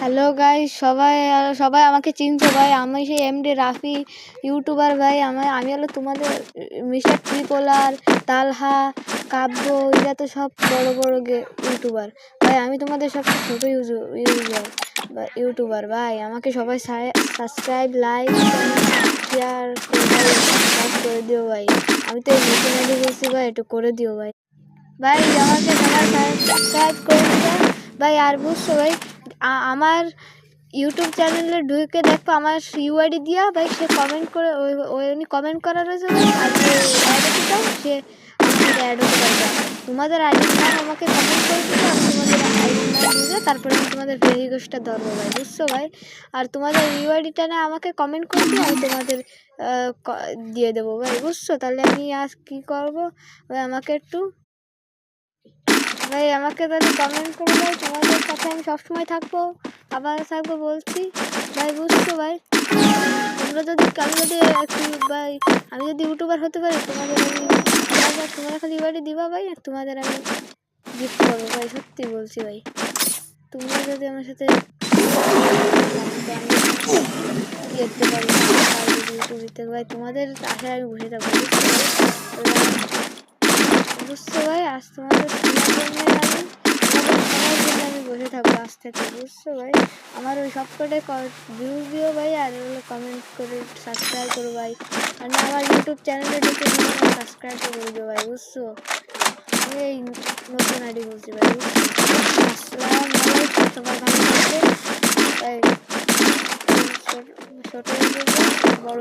Hello guys, সবাই সবাই আমাকে চিনছো ভাই। আমি সেই এমডি রাফি ইউটিউবার ভাই। আমি হলো তোমাদের মিস্টার ট্রিপোলার, তালহা, কাব্য, এরা তো সব বড় বড় ইউটিউবার ভাই। আমি তোমাদের সবচেয়ে ছোটো ইউটিউবার ভাই। আমাকে সবাই সাবস্ক্রাইব, লাইক, শেয়ার করে দিও ভাই। আমি তো এই নতুন আইডি বলছি ভাই, একটু করে দিও ভাই। ভাই আমাকে সবাই সাবস্ক্রাইব করে দিও ভাই। আর বুঝছো ভাই, আমার ইউটিউব চ্যানেলে ঢুকে দেখো আমার ইউআইডি দিয়া ভাই, সে কমেন্ট করে উনি কমেন্ট করা রয়েছে ভাই। আর যে অ্যাড হতে চাও সে আমার সাথে অ্যাড হতে পারবে। তোমাদের আইডির নাম আমাকে কমেন্ট করে দিবে, আমি তোমাদের আইডির নাম বুঝে তারপরে আমি তোমাদের ফ্রেন্ড রিকোয়েস্টটা ধরবো ভাই, বুঝছো ভাই। আর তোমাদের ইউআইডিটা না আমাকে কমেন্ট করে দিও, আমি তোমাদের দিয়ে দেবো ভাই, বুঝছো। তাহলে আমি আজ কী করবো ভাই, আমাকে একটু ভাই আমাকে তাহলে কমেন্ট করে দাও। তোমাদের সাথে আমি সবসময় থাকবো, আবার থাকবো বলছি ভাই, বুঝছো ভাই। তোমরা যদি একটু ভাই, আমি যদি ইউটিউবার হতে পারি তোমরা খালি ইউআইডি দিবা ভাই, তোমাদের আমি গিফট করবো ভাই, সত্যি বলছি ভাই। তোমরা যদি আমার সাথে যেতে পারি ইউটিউব ভাই, তোমাদের আশায় আমি বসে থাকবো, বুঝছো ভাই। আজ তোমাদের আমি বসে থাকবো আজ থেকে, বুঝছো ভাই। আমার ওই সবকটাই ভিউজ দিও ভাই, আর হলো কমেন্ট করে সাবস্ক্রাইব করো ভাই। মানে আমার ইউটিউব চ্যানেলে ঢুকে সাবস্ক্রাইব করে দিও ভাই, বুঝছো। আমি এই নতুন আইডি বলছি ভাই, বুঝছো। আসসালামু আলাইকুম, সবাই ভালো থাকবে ভাই। ছোটো বড়